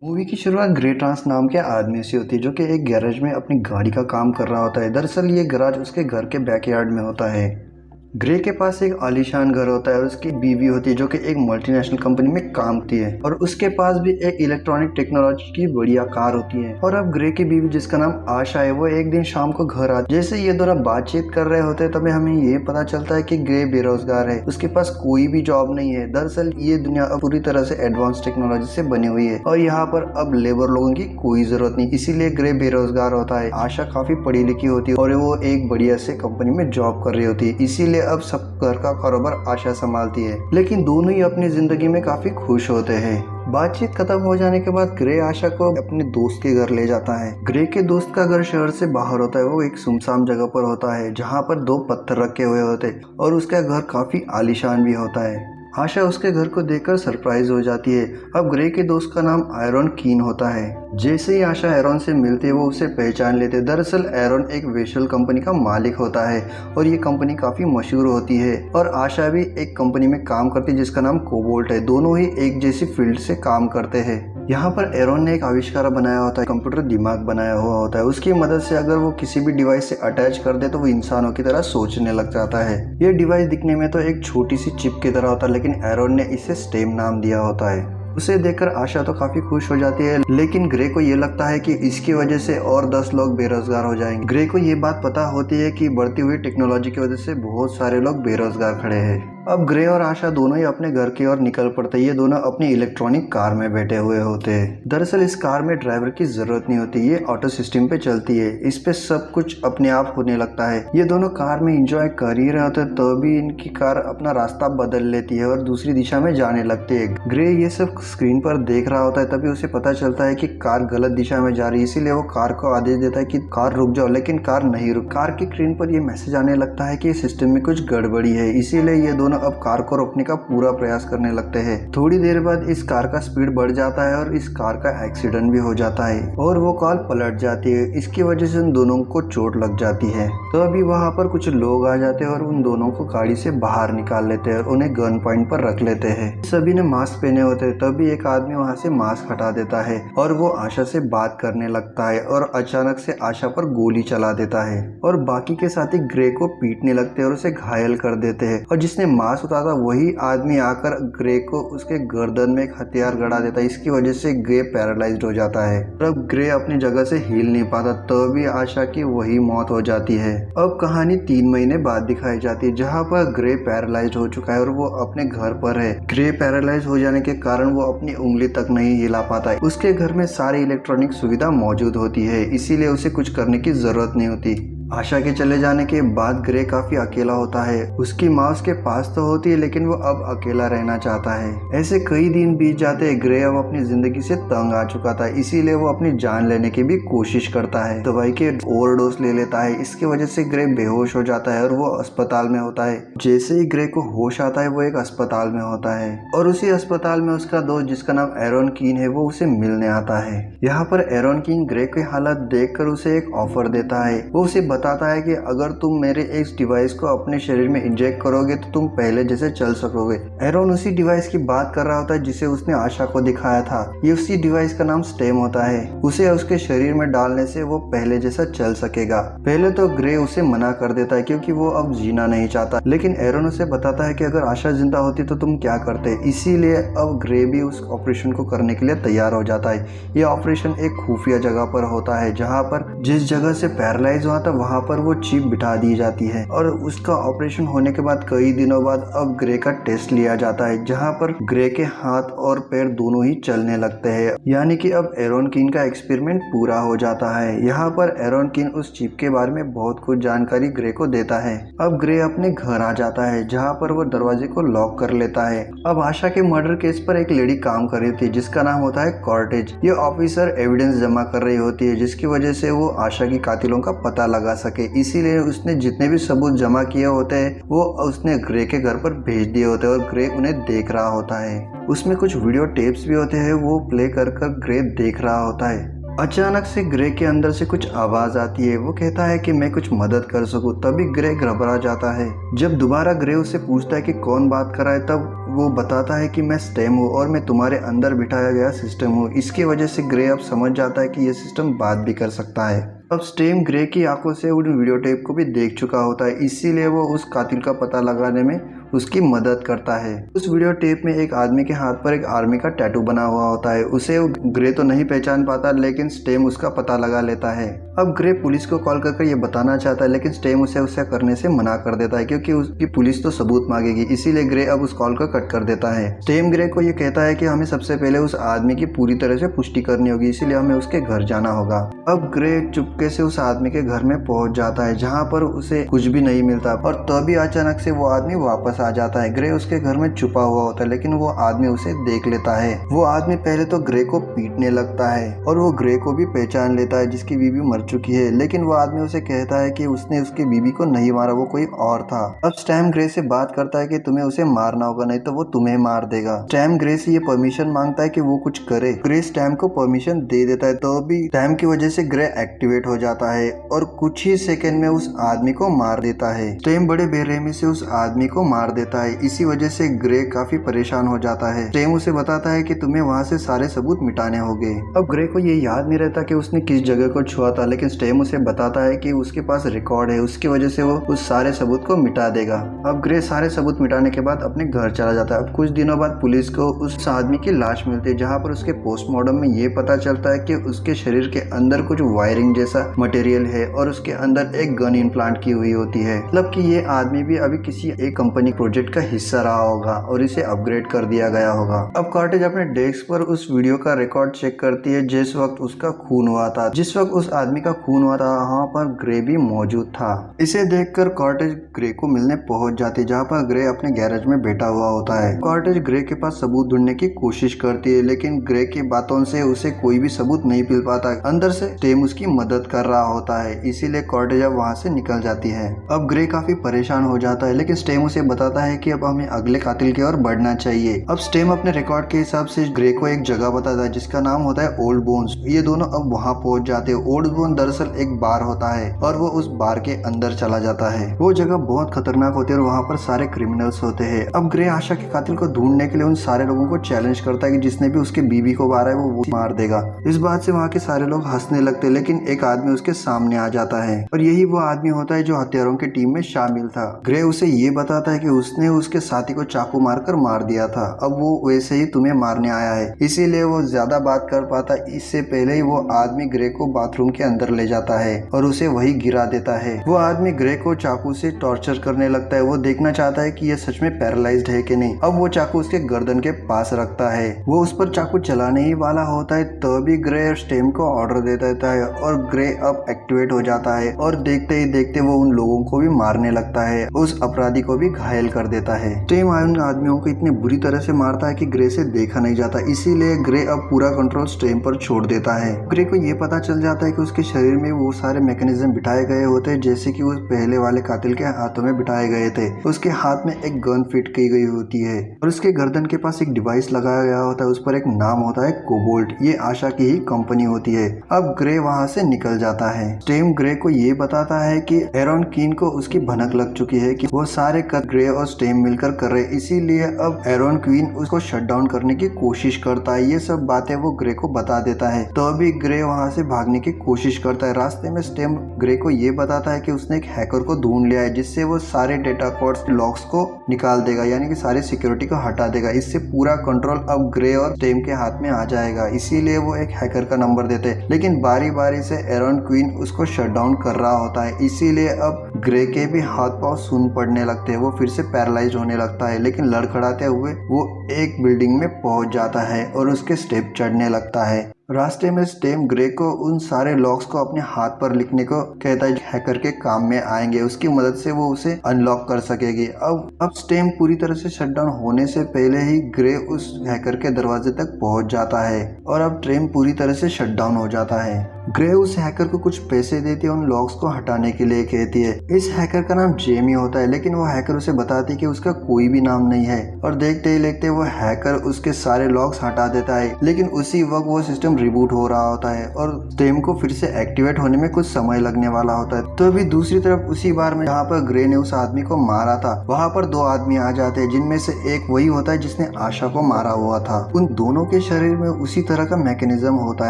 Movie की शुरुआत grey trans नाम के आदमी से होती है जो कि एक गैरेज में अपनी गाड़ी का काम कर रहा होता है। दरअसल ये गैराज उसके घर के बैकयार्ड में होता है। ग्रे के पास एक आलीशान घर होता है और उसकी बीवी होती है जो कि एक मल्टीनेशनल कंपनी में काम करती है और उसके पास भी एक इलेक्ट्रॉनिक टेक्नोलॉजी की बढ़िया कार होती है। और अब ग्रे की बीवी जिसका नाम आशा है वो एक दिन शाम को घर आती है। जैसे ये दोनों बातचीत कर रहे होते हैं तभी हमें ये पता चलता है कि ग्रे बेरोजगार है, उसके पास कोई भी जॉब नहीं है। दरअसल ये दुनिया अब पूरी तरह से एडवांस टेक्नोलॉजी से बनी हुई है और यहाँ पर अब लेबर लोगों की कोई जरूरत नहीं, इसीलिए ग्रे बेरोजगार होता है। आशा काफी पढ़ी लिखी होती है और वो एक बढ़िया से कंपनी में जॉब कर रही होती है, इसीलिए अब सब घर का कारोबार आशा संभालती है। लेकिन दोनों ही अपनी जिंदगी में काफी खुश होते हैं। बातचीत खत्म हो जाने के बाद ग्रे आशा को अपने दोस्त के घर ले जाता है। ग्रे के दोस्त का घर शहर से बाहर होता है, वो एक सुनसान जगह पर होता है जहाँ पर दो पत्थर रखे हुए होते हैं और उसका घर काफी आलीशान भी होता है। आशा उसके घर को देखकर सरप्राइज हो जाती है। अब ग्रे के दोस्त का नाम एरॉन कीन होता है। जैसे ही आशा एरॉन से मिलती है वो उसे पहचान लेते। दरअसल एरॉन एक वेशल कंपनी का मालिक होता है और ये कंपनी काफी मशहूर होती है और आशा भी एक कंपनी में काम करती है जिसका नाम कोबोल्ट है। दोनों ही एक जैसी फील्ड से काम करते हैं। यहाँ पर एरॉन ने एक आविष्कार बनाया होता है, कंप्यूटर दिमाग बनाया हुआ होता है। उसकी मदद से अगर वो किसी भी डिवाइस से अटैच कर दे तो वो इंसानों की तरह सोचने लग जाता है। ये डिवाइस दिखने में तो एक छोटी सी चिप की तरह होता है, लेकिन एरॉन ने इसे स्टेम नाम दिया होता है। उसे देखकर आशा तो काफी खुश हो जाती है, लेकिन ग्रे को ये लगता है कि इसकी वजह से और 10 लोग बेरोजगार हो जाएंगे। ग्रे को ये बात पता होती है कि बढ़ती हुई टेक्नोलॉजी की वजह से बहुत सारे लोग बेरोजगार खड़े हैं। अब ग्रे और आशा दोनों ही अपने घर की ओर निकल पड़ते हैं। ये दोनों अपनी इलेक्ट्रॉनिक कार में बैठे हुए होते हैं। दरअसल इस कार में ड्राइवर की जरूरत नहीं होती, ये ऑटो सिस्टम पे चलती है। इस पे सब कुछ अपने आप होने लगता है। ये दोनों कार में एंजॉय कर ही रहे होते हैं तो भी इनकी कार अपना रास्ता बदल लेती है और दूसरी दिशा में जाने लगती है। ग्रे ये सब स्क्रीन पर देख रहा होता है, तभी उसे पता चलता है कि कार गलत दिशा में जा रही है, इसीलिए वो कार को आदेश देता है कि कार रुक जाओ, लेकिन कार नहीं रुक। कार की स्क्रीन पर ये मैसेज आने लगता है कि सिस्टम में कुछ गड़बड़ी है, इसीलिए ये दोनों अब कार को रोकने का पूरा प्रयास करने लगते हैं। थोड़ी देर बाद इस कार का स्पीड बढ़ जाता है और इस कार का एक्सीडेंट भी हो जाता है और वो कार पलट जाती है। इसकी वजह से उन दोनों को चोट लग जाती है। तो अभी वहाँ पर कुछ लोग आ जाते हैं और उन दोनों को गाड़ी से बाहर निकाल लेते हैं और उन्हें गन पॉइंट पर रख लेते हैं। सभी ने मास्क पहने होते हैं, तभी एक आदमी वहाँ से मास्क हटा देता है और वो आशा से बात करने लगता है और अचानक से आशा पर गोली चला देता है और बाकी के साथी ग्रे को पीटने लगते हैं और उसे घायल कर देते हैं। और जिसने मास्क उतारा था वही आदमी आकर ग्रे को उसके गर्दन में एक हथियार गड़ा देता है। इसकी वजह से ग्रे पैरालाइज्ड हो जाता है और अब ग्रे अपनी जगह से हिल नहीं पाता, तो भी आशा की वही मौत हो जाती है। अब कहानी 3 महीने बाद दिखाई जाती है जहाँ पर ग्रे पैरालाइज्ड हो चुका है और वो अपने घर पर है। ग्रे पैरालाइज हो जाने के कारण वो अपनी उंगली तक नहीं हिला पाता है। उसके घर में सारी इलेक्ट्रॉनिक सुविधा मौजूद होती है, इसीलिए उसे कुछ करने की जरूरत नहीं होती। आशा के चले जाने के बाद ग्रे काफी अकेला होता है। उसकी माँ उसके पास तो होती है लेकिन वो अब अकेला रहना चाहता है। ऐसे कई दिन बीत जाते हैं। ग्रे अब अपनी जिंदगी से तंग आ चुका था, इसीलिए वो अपनी जान लेने की भी कोशिश करता है। दवाई के ओवरडोज ले लेता है, इसकी वजह से ग्रे बेहोश हो जाता है और वो अस्पताल में होता है। जैसे ही ग्रे को होश आता है वो एक अस्पताल में होता है और उसी अस्पताल में उसका दोस्त जिसका नाम एरॉन कीन है वो उसे मिलने आता है। यहाँ पर एरॉन कीन ग्रे की हालत देखकर उसे एक ऑफर देता है। वो उसे बताता है कि अगर तुम मेरे इस डिवाइस को अपने शरीर में इंजेक्ट करोगे तो तुम पहले जैसे चल सकोगे। एरॉन उसी डिवाइस की बात कर रहा होता है जिसे उसने आशा को दिखाया था। ये उसी डिवाइस का नाम स्टेम होता है। उसे उसके शरीर में डालने से वो पहले जैसा चल सकेगा। पहले तो ग्रे उसे मना कर देता है क्योंकि वो अब जीना नहीं चाहता, लेकिन एरॉन उसे बताता है कि अगर आशा जिंदा होती तो तुम क्या करते। इसीलिए अब ग्रे भी उस ऑपरेशन को करने के लिए तैयार हो जाता है। ये ऑपरेशन एक खुफिया जगह पर होता है जहाँ पर जिस जगह से पैरालाइज हुआ था वहाँ पर वो चिप बिठा दी जाती है और उसका ऑपरेशन होने के बाद कई दिनों बाद अब ग्रे का टेस्ट लिया जाता है जहाँ पर ग्रे के हाथ और पैर दोनों ही चलने लगते हैं। यानी कि अब एरॉन कीन का एक्सपेरिमेंट पूरा हो जाता है। यहाँ पर एरॉन कीन उस चिप के बारे में बहुत कुछ जानकारी ग्रे को देता है। अब ग्रे अपने घर आ जाता है जहाँ पर वो दरवाजे को लॉक कर लेता है। अब आशा के मर्डर केस पर एक लेडी काम कर रही थी जिसका नाम होता है कॉर्टेज। ये ऑफिसर एविडेंस जमा कर रही होती है जिसकी वजह से वो आशा की कातिलों का पता लगा सके। इसीलिए उसने जितने भी सबूत जमा किए होते हैं वो उसने ग्रे के घर पर भेज दिए होते हैं और ग्रे उन्हें देख रहा होता है। उसमें कुछ वीडियो टेप्स भी होते हैं, वो प्ले कर कर ग्रे देख रहा होता है। अचानक से ग्रे के अंदर से कुछ आवाज आती है। वो कहता है कि मैं कुछ मदद कर सकूं। तभी ग्रे घबरा जाता है। जब दोबारा ग्रे उससे पूछता है कि कौन बात कर रहा है तब वो बताता है कि मैं स्टेम हूँ और मैं तुम्हारे अंदर बिठाया गया सिस्टम हूँ। इसकी वजह से ग्रे अब समझ जाता है कि ये सिस्टम बात भी कर सकता है। अब स्टेम ग्रे की आंखों से उन वीडियो टेप को भी देख चुका होता है, इसीलिए वो उस कातिल का पता लगाने में उसकी मदद करता है। उस वीडियो टेप में एक आदमी के हाथ पर एक आर्मी का टैटू बना हुआ होता है। उसे ग्रे तो नहीं पहचान पाता, लेकिन स्टेम उसका पता लगा लेता है। अब ग्रे पुलिस को कॉल करके ये बताना चाहता है, लेकिन स्टेम उसे करने से मना कर देता है, क्योंकि उसकी पुलिस तो सबूत मांगेगी। इसीलिए ग्रे अब उस कॉल को कट कर देता है। स्टेम ग्रे को ये कहता है कि हमें सबसे पहले उस आदमी की पूरी तरह से पुष्टि करनी होगी, इसीलिए हमें उसके घर जाना होगा। अब ग्रे चुपके से उस आदमी के घर में पहुंच जाता है, जहाँ पर उसे कुछ भी नहीं मिलता, और तभी अचानक से वो आदमी वापस आ जाता है। ग्रे उसके घर में छुपा हुआ होता है, लेकिन वो आदमी उसे देख लेता है। वो आदमी पहले तो ग्रे को पीटने लगता है और वो ग्रे को भी पहचान लेता है, जिसकी बीवी मर चुकी है। लेकिन वो आदमी उसे कहता है कि उसने उसकी बीवी को नहीं मारा, वो कोई और था। अब स्टैम ग्रे से बात करता है कि तुम्हें उसे मारना होगा, नहीं तो वो तुम्हें मार देगा। स्टैम ग्रे से ये परमिशन मांगता है कि वो कुछ करे। ग्रे स्टैम को परमिशन दे देता है, तो भी स्टैम की वजह से ग्रे एक्टिवेट हो जाता है और कुछ ही सेकंड में उस आदमी को मार देता है। स्टैम बड़े बेरहमी से उस आदमी को मार देता है। इसी वजह से ग्रे काफी परेशान हो जाता है। स्टैम उसे बताता है कि तुम्हें वहाँ से सारे सबूत मिटाने होंगे। अब ग्रे को ये याद नहीं रहता कि उसने किस जगह को छुआ था, लेकिन स्टैम उसे बताता है कि उसके पास रिकॉर्ड है, उसकी वजह से वो उस सारे सबूत को मिटा देगा। अब ग्रे सारे सबूत मिटाने के बाद अपने घर चला जाता है। अब कुछ दिनों बाद पुलिस को उस आदमी की लाश मिलती है, जहाँ पर उसके पोस्टमार्टम में ये पता चलता है कि उसके शरीर के अंदर कुछ वायरिंग जैसा मटेरियल है और उसके अंदर एक गन इम्प्लांट की हुई होती है। मतलब कि ये आदमी भी अभी किसी एक कंपनी प्रोजेक्ट का हिस्सा रहा होगा और इसे अपग्रेड कर दिया गया होगा। अब कॉर्टेज अपने डेस्क पर उस वीडियो का रिकॉर्ड चेक करती है, जिस वक्त उसका खून हुआ था। जिस वक्त उस आदमी का खून हुआ था, वहाँ पर ग्रे भी मौजूद था। इसे देखकर कॉर्टेज ग्रे को मिलने पहुंच जाती है, जहाँ पर ग्रे अपने गैरेज में बैठा हुआ होता है। कॉर्टेज ग्रे के पास सबूत ढूंढने की कोशिश करती है, लेकिन ग्रे की बातों से उसे कोई भी सबूत नहीं मिल पाता। अंदर से स्टेम उसकी मदद कर रहा होता है, इसीलिए कॉर्टेज अब वहाँ से निकल जाती है। अब ग्रे काफी परेशान हो जाता है, लेकिन स्टेम उसे बताता है कि अब हमें अगले कातिल की ओर बढ़ना चाहिए। अब स्टेम अपने रिकॉर्ड के हिसाब से ग्रे को एक जगह बताता है, जिसका नाम होता है ओल्ड बोन्स। ये दोनों अब वहाँ पहुंच जाते हैं। ओल्ड बोन दरअसल एक बार होता है और वो उस बार के अंदर चला जाता है। वो जगह बहुत खतरनाक होती है और वहाँ पर सारे क्रिमिनल्स होते हैं। अब ग्रे आशा के कातिल को ढूंढने के लिए उन सारे लोगों को चैलेंज करता है कि जिसने भी उसकी बीवी को मारा है वो मार देगा। इस बात से वहाँ के सारे लोग हंसने लगते हैं, लेकिन एक आदमी उसके सामने आ जाता है और यही वो आदमी होता है जो हत्यारों की टीम में शामिल था। ग्रे उसे ये बताता है कि उसने उसके साथी को चाकू मारकर मार दिया था, अब वो वैसे ही तुम्हें मारने आया है, इसीलिए वो ज्यादा बात कर पाता। इससे पहले ही वो आदमी ग्रे को बाथरूम के अंदर ले जाता है और उसे वही गिरा देता है। वो आदमी ग्रे को चाकू से टॉर्चर करने लगता है। वो देखना चाहता है कि ये सच में पैरालाइज्ड है कि नहीं। अब वो चाकू उसके गर्दन के पास रखता है। वो उस पर चाकू चलाने ही वाला होता है, तभी ग्रे स्टेम को ऑर्डर दे देता है और ग्रे अब एक्टिवेट हो जाता है और देखते ही देखते वो उन लोगों को भी मारने लगता है, उस अपराधी को भी घायल कर देता है। स्टेम उन आदमियों को इतनी बुरी तरह से मारता है कि ग्रे से देखा नहीं जाता, इसीलिए ग्रे अब पूरा कंट्रोल स्टेम पर छोड़ देता है। ग्रे को ये पता चल जाता है कि उसके शरीर में वो सारे मैकेनिज्म बिठाए गए होते हैं, जैसे कि उस पहले वाले कातिल के हाथों में बिठाए गए थे। उसके हाथ में एक गन फिट की गई होती है और उसके गर्दन के पास एक डिवाइस लगाया गया होता है, उस पर एक नाम होता है कोबोल्ट। ये आशा की ही कंपनी होती है। अब ग्रे वहाँ से निकल जाता है। स्टेम ग्रे को ये बताता है कि एरॉन कीन को उसकी भनक लग चुकी है कि वो सारे ग्रे और स्टेम मिलकर कर रहे, इसीलिए अब एरॉन क्वीन उसको शट डाउन करने की कोशिश करता है। ये सब बातें वो ग्रे को बता देता है, तो अभी ग्रे वहाँ से भागने की कोशिश करता है। रास्ते में स्टेम ग्रे को ये बताता है कि उसने एक हैकर को ढूंढ लिया है, जिससे वो सारे डेटा कोड्स लॉक्स को निकाल देगा, यानी कि सारी सिक्योरिटी को हटा देगा। इससे पूरा कंट्रोल अब ग्रे और स्टेम के हाथ में आ जाएगा, इसीलिए वो एक हैकर का नंबर देते हैं। लेकिन बारी बारी से एरॉन क्वीन उसको शट डाउन कर रहा होता है, इसीलिए अब ग्रे के भी हाथ पांव सून पड़ने लगते हैं। वो फिर से पैरालाइज होने लगता है, लेकिन लड़खड़ाते हुए वो एक बिल्डिंग में पहुंच जाता है और उसके स्टेप चढ़ने लगता है। रास्ते में स्टेम ग्रे को उन सारे लॉक्स को अपने हाथ पर लिखने को कहता है, हैकर के काम में आएंगे। उसकी मदद से वो उसे अनलॉक कर सकेगी। अब स्टेम पूरी तरह से शटडाउन होने से पहले ही ग्रे उस हैकर के दरवाजे तक पहुंच जाता है और अब ट्रेन पूरी तरह से शटडाउन हो जाता है। ग्रे उस हैकर को कुछ पैसे देती है उन लॉक्स को हटाने के लिए कहती है। इस हैकर का नाम जेमी होता है, लेकिन वो हैकर उसे बताती है कि उसका कोई भी नाम नहीं है और देखते ही देखते वो हैकर उसके सारे लॉक्स हटा देता है। लेकिन उसी वक्त वो सिस्टम रिबूट हो रहा होता है और स्टेम को फिर से एक्टिवेट होने में कुछ समय लगने वाला होता है। तो अभी दूसरी तरफ उसी बार में जहाँ पर ग्रे ने उस आदमी को मारा था वहाँ पर दो आदमी आ जाते हैं, जिनमें से एक वही होता है जिसने आशा को मारा हुआ था। उन दोनों के शरीर में उसी तरह का मैकेनिज्म होता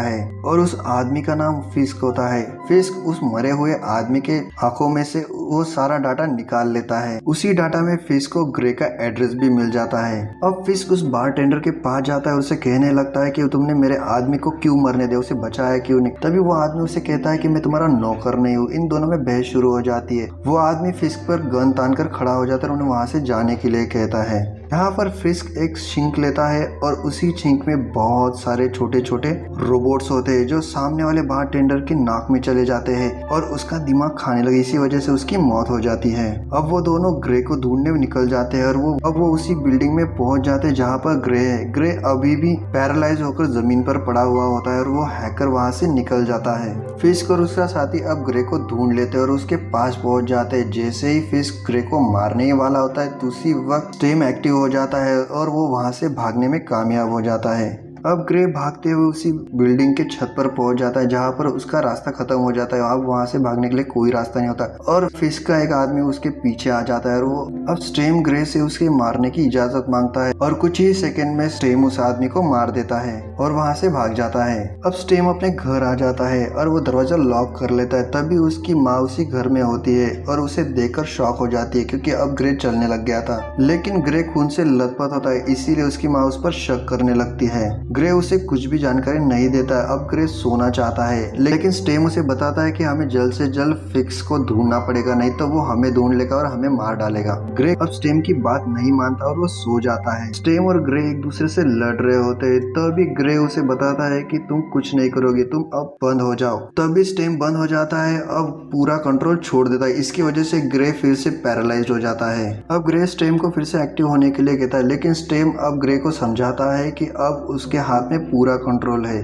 है और उस आदमी का नाम फिस्क होता है। फिस्क उस मरे हुए आदमी के आंखों में से वो सारा डाटा निकाल लेता है। उसी डाटा में फिस्क को ग्रे का एड्रेस भी मिल जाता है। अब फिस्क उस बारटेंडर के पास जाता है और उसे कहने लगता है कि तुमने मेरे आदमी को क्यों मरने दिया, उसे बचाया क्यों नहीं। तभी वो आदमी उसे कहता है कि मैं तुम्हारा नौकर नहीं हूँ। इन दोनों में बहस शुरू हो जाती है। वो आदमी फिस्क पर गन तान कर खड़ा हो जाता है और उन्हें वहां से जाने के लिए कहता है। यहाँ पर फिस्क एक छिंक लेता है और उसी छिंक में बहुत सारे छोटे छोटे रोबोट्स होते हैं जो सामने वाले बारटेंडर के नाक में चले जाते हैं और उसका दिमाग खाने लगे। इसी वजह से उसकी मौत हो जाती है। अब वो दोनों ग्रे को ढूंढने निकल जाते हैं और वो उसी बिल्डिंग में पहुंच जाते हैं जहाँ पर ग्रे है। ग्रे अभी भी पैरालाइज होकर जमीन पर पड़ा हुआ होता है और वो हैकर वहाँ से निकल जाता है। फिस्क और उसका साथी अब ग्रे को ढूंढ लेते हैं और उसके पास पहुंच जाते हैं। जैसे ही फिस्क ग्रे को मारने ही वाला होता है उसी वक्त स्टेम एक्टिव हो जाता है और वो वहां से भागने में कामयाब हो जाता है। अब ग्रे भागते हुए उसी बिल्डिंग के छत पर पहुंच जाता है जहां पर उसका रास्ता खत्म हो जाता है। अब वहां से भागने के लिए कोई रास्ता नहीं होता और फिस्क का एक आदमी उसके पीछे आ जाता है और वो अब स्टेम ग्रे से उसके मारने की इजाजत मांगता है और कुछ ही सेकंड में स्टेम उस आदमी को मार देता है और वहां से भाग जाता है। अब स्टेम अपने घर आ जाता है और वो दरवाजा लॉक कर लेता है। तभी उसकी माँ उसी घर में होती है और उसे देखकर शॉक हो जाती है क्योंकि अब ग्रे चलने लग गया था। लेकिन ग्रे खून से लथपथ होता है, इसीलिए उसकी माँ उस पर शक करने लगती है। ग्रे उसे कुछ भी जानकारी नहीं देता है। अब ग्रे सोना चाहता है, लेकिन स्टेम उसे बताता है कि हमें जल्द से जल्द फिक्स को ढूंढना पड़ेगा, नहीं तो वो हमें ढूंढ लेगा और हमें मार डालेगा। ग्रे अब स्टेम की बात नहीं मानता और वो सो जाता है। स्टेम और ग्रे एक दूसरे से लड़ रहे होते हैं। तभी ग्रे उसे बताता है कि तुम कुछ नहीं करोगे, तुम अब बंद हो जाओ। तभी स्टेम बंद हो जाता है, अब पूरा कंट्रोल छोड़ देता है। इसकी वजह से ग्रे फिर से पैरालाइज्ड हो जाता है। अब ग्रे स्टेम को फिर से एक्टिव होने के लिए कहता है, लेकिन स्टेम अब ग्रे को समझाता है कि अब उसके हाथ में पूरा कंट्रोल है,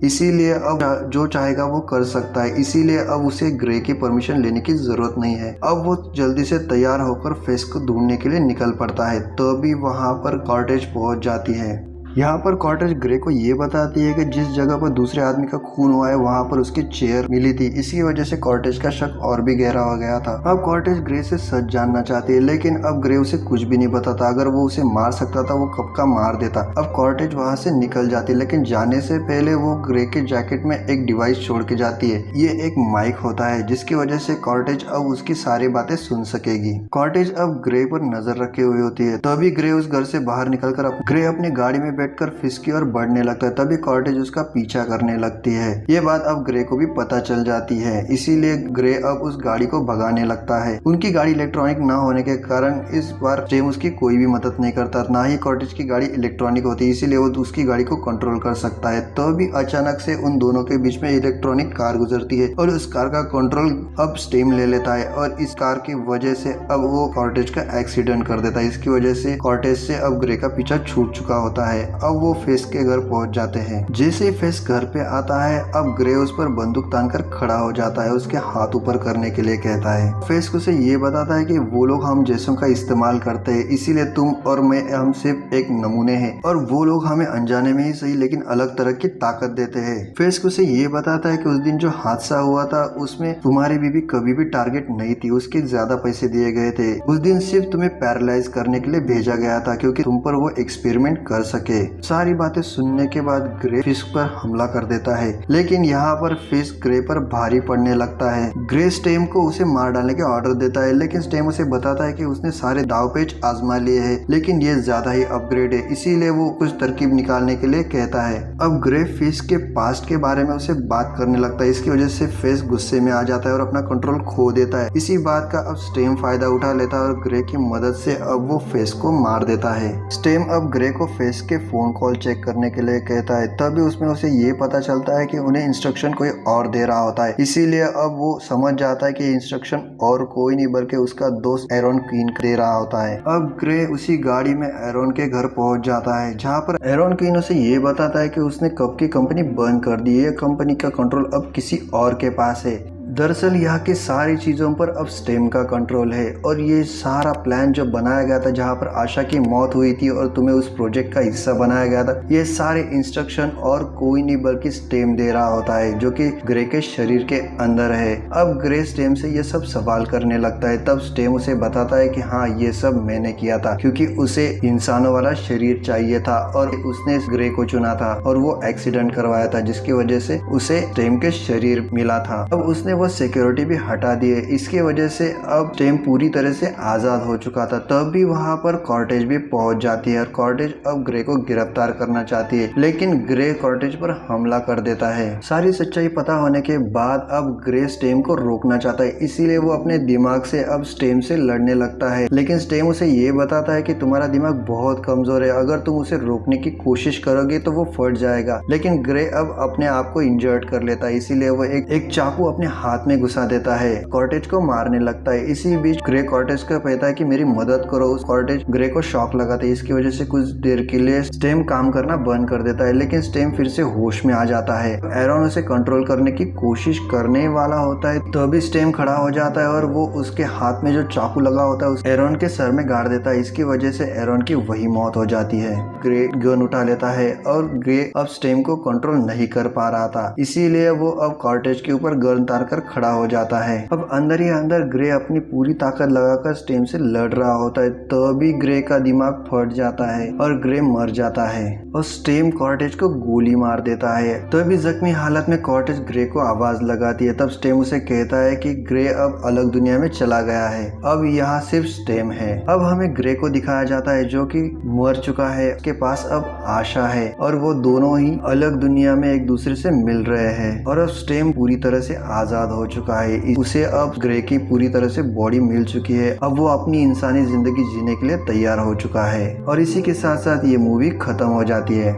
इसीलिए अब जो चाहेगा वो कर सकता है। इसीलिए अब उसे ग्रे की परमिशन लेने की जरूरत नहीं है। अब वो जल्दी से तैयार होकर फिस्क को ढूंढने के लिए निकल पड़ता है। तभी वहां पर कॉर्टेज पहुंच जाती है। यहाँ पर कॉर्टेज ग्रे को ये बताती है कि जिस जगह पर दूसरे आदमी का खून हुआ है वहाँ पर उसकी चेयर मिली थी। इसी वजह से कॉर्टेज का शक और भी गहरा हो गया था। अब कॉर्टेज ग्रे से सच जानना चाहती है, लेकिन अब ग्रे उसे कुछ भी नहीं बताता। अगर वो उसे मार सकता था वो कब का मार देता। अब कॉर्टेज वहाँ से निकल जाती है, लेकिन जाने से पहले वो ग्रे के जैकेट में एक डिवाइस छोड़ के जाती है। ये एक माइक होता है जिसकी वजह से कॉर्टेज अब उसकी सारी बातें सुन सकेगी। कॉर्टेज अब ग्रे पर नजर रखे हुए होती है। तभी ग्रे उस घर से बाहर निकलकर ग्रे अपनी गाड़ी में बैठकर फिस्क की ओर बढ़ने लगता है। तभी कॉर्टेज उसका पीछा करने लगती है। ये बात अब ग्रे को भी पता चल जाती है, इसीलिए ग्रे अब उस गाड़ी को भगाने लगता है। उनकी गाड़ी इलेक्ट्रॉनिक ना होने के कारण इस बार स्टेम उसकी कोई भी मदद नहीं करता। ना ही कॉर्टेज की गाड़ी इलेक्ट्रॉनिक होती है, इसीलिए वो उसकी गाड़ी को कंट्रोल कर सकता है। तो भी अचानक से उन दोनों के बीच में इलेक्ट्रॉनिक कार गुजरती है और उस कार का कंट्रोल अब स्टेम ले लेता है और इस कार की वजह से अब वो कॉर्टेज का एक्सीडेंट कर देता है। इसकी वजह से कॉर्टेज से अब ग्रे का पीछा छूट चुका होता है। अब वो फिस्क के घर पहुंच जाते हैं। जैसे ही फिस्क घर पे आता है अब ग्रे उस पर बंदूक तानकर खड़ा हो जाता है, उसके हाथ ऊपर करने के लिए कहता है। फिस्क उसे ये बताता है कि वो लोग हम जैसों का इस्तेमाल करते हैं, इसीलिए तुम और मैं हम सिर्फ एक नमूने हैं और वो लोग हमें अनजाने में ही सही लेकिन अलग तरह की ताकत देते हैं। फिस्क उसे ये बताता है कि उस दिन जो हादसा हुआ था उसमें तुम्हारी बीवी कभी भी टारगेट नहीं थी, उसके ज्यादा पैसे दिए गए थे। उस दिन सिर्फ तुम्हें पैरालाइज करने के लिए भेजा गया था क्योंकि तुम पर वो एक्सपेरिमेंट कर सके। सारी बातें सुनने के बाद ग्रे फिस्क पर हमला कर देता है, लेकिन यहाँ पर फिस्क ग्रे पर भारी पड़ने लगता है। ग्रे स्टेम को उसे मार डालने के ऑर्डर देता है, लेकिन स्टेम उसे बताता है कि उसने सारे दाव पेच आजमा लिए हैं, लेकिन ये ज्यादा ही अपग्रेड है, इसीलिए वो कुछ तरकीब निकालने के लिए कहता है। अब ग्रे फिस्क के पास्ट के बारे में उसे बात करने लगता है। इसकी वजह से फिस्क गुस्से में आ जाता है और अपना कंट्रोल खो देता है। इसी बात का अब स्टेम फायदा उठा लेता है और ग्रे की मदद से अब वो फिस्क को मार देता है। स्टेम अब ग्रे को फिस्क के फ़ोन कॉल चेक करने के लिए कहता है। तभी उसमें उसे ये पता चलता है कि उन्हें इंस्ट्रक्शन कोई और दे रहा होता है। इसीलिए अब वो समझ जाता है कि इंस्ट्रक्शन और कोई नहीं बल्कि उसका दोस्त एरॉन क्वीन दे रहा होता है। अब ग्रे उसी गाड़ी में एरॉन के घर पहुंच जाता है, जहां पर एरॉन क्वीन उसे ये बताता है कि उसने कब की कंपनी बंद कर दी है। कंपनी का कंट्रोल अब किसी और के पास है। दरअसल यहाँ की सारी चीज़ों पर अब स्टेम का कंट्रोल है और ये सारा प्लान जो बनाया गया था, जहाँ पर आशा की मौत हुई थी और तुम्हें उस प्रोजेक्ट का हिस्सा बनाया गया था, ये सारे इंस्ट्रक्शन और कोई नहीं बल्कि स्टेम दे रहा होता है, जो कि ग्रे के शरीर के अंदर है। अब ग्रे स्टेम से ये सब सवाल करने लगता है। तब स्टेम उसे बताता है कि हाँ, ये सब मैंने किया था, क्योंकि उसे इंसानों वाला शरीर चाहिए था और उसने ग्रे को चुना था और वो एक्सीडेंट करवाया था, जिसकी वजह से उसे स्टेम के शरीर मिला था। अब उसने वो सिक्योरिटी भी हटा दी है। इसकी वजह से अब स्टेम पूरी तरह से आजाद हो चुका था। तब भी वहां पर कॉर्टेज भी पहुंच जाती है और कॉर्टेज अब ग्रे को गिरफ्तार करना चाहती है, लेकिन ग्रे कॉर्टेज पर हमला कर देता है। सारी सच्चाई पता होने के बाद अब ग्रे स्टेम को रोकना चाहता है, इसीलिए वो अपने दिमाग से अब स्टेम से लड़ने लगता है। लेकिन स्टेम उसे ये बताता है कि तुम्हारा दिमाग बहुत कमजोर है, अगर तुम उसे रोकने की कोशिश करोगे तो वो फट जाएगा। लेकिन ग्रे अब अपने आप को इंजर्ड कर लेता है, इसीलिए वो एक चाकू अपने हाथ में घुसा देता है, कॉर्टेज को मारने लगता है। इसी बीच ग्रे कॉर्टेज को कहता है कि मेरी मदद करो। उस कॉर्टेज ग्रे को शॉक लगाता है, इसकी वजह से कुछ देर के लिए स्टेम काम करना बंद कर देता है, लेकिन स्टेम फिर से होश में आ जाता है। एरॉन उसे कंट्रोल करने की कोशिश करने वाला होता है, तभी स्टेम खड़ा हो जाता है और वो उसके हाथ में जो चाकू लगा होता है उस एरॉन के सर में गाड़ देता है। इसकी वजह से एरॉन की वही मौत हो जाती है। ग्रे गन उठा लेता है और ग्रे अब स्टेम को कंट्रोल नहीं कर पा रहा था, इसीलिए वो अब कॉर्टेज के ऊपर गन उतार कर खड़ा हो जाता है। अब अंदर ही अंदर ग्रे अपनी पूरी ताकत लगाकर स्टेम से लड़ रहा होता है, तभी ग्रे का दिमाग फट जाता है और ग्रे मर जाता है और स्टेम कॉर्टेज को गोली मार देता है। तभी जख्मी हालत में कॉर्टेज ग्रे को आवाज लगाती है। तब स्टेम उसे कहता है कि ग्रे अब अलग दुनिया में चला गया है, अब यहाँ सिर्फ स्टेम है। अब हमें ग्रे को दिखाया जाता है जो कि मर चुका है, उसके पास अब आशा है और वो दोनों ही अलग दुनिया में एक दूसरे से मिल रहे हैं और अब स्टेम पूरी तरह से आजाद हो चुका है। उसे अब ग्रे की पूरी तरह से बॉडी मिल चुकी है, अब वो अपनी इंसानी जिंदगी जीने के लिए तैयार हो चुका है और इसी के साथ साथ ये मूवी खत्म हो जाती है।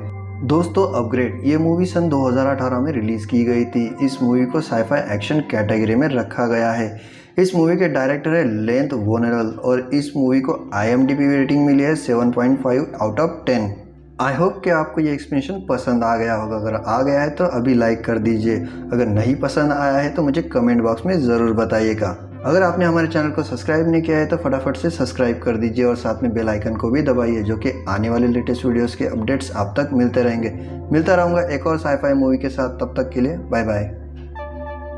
दोस्तों, अपग्रेड ये मूवी सन 2018 में रिलीज की गई थी। इस मूवी को साइफाई एक्शन कैटेगरी में रखा गया है। इस मूवी के डायरेक्टर है लेंथ वोनेरल और इस मूवी को IMDb रेटिंग मिली है 7.5 आउट ऑफ 10। आई होप कि आपको ये एक्सप्लेनेशन पसंद आ गया होगा। अगर आ गया है तो अभी लाइक कर दीजिए, अगर नहीं पसंद आया है तो मुझे कमेंट बॉक्स में ज़रूर बताइएगा। अगर आपने हमारे चैनल को सब्सक्राइब नहीं किया है तो फटाफट से सब्सक्राइब कर दीजिए और साथ में बेल आइकन को भी दबाइए, जो कि आने वाले लेटेस्ट वीडियोस के अपडेट्स आप तक मिलते रहेंगे। मिलता रहूँगा एक और साइफाई मूवी के साथ, तब तक के लिए बाय बाय।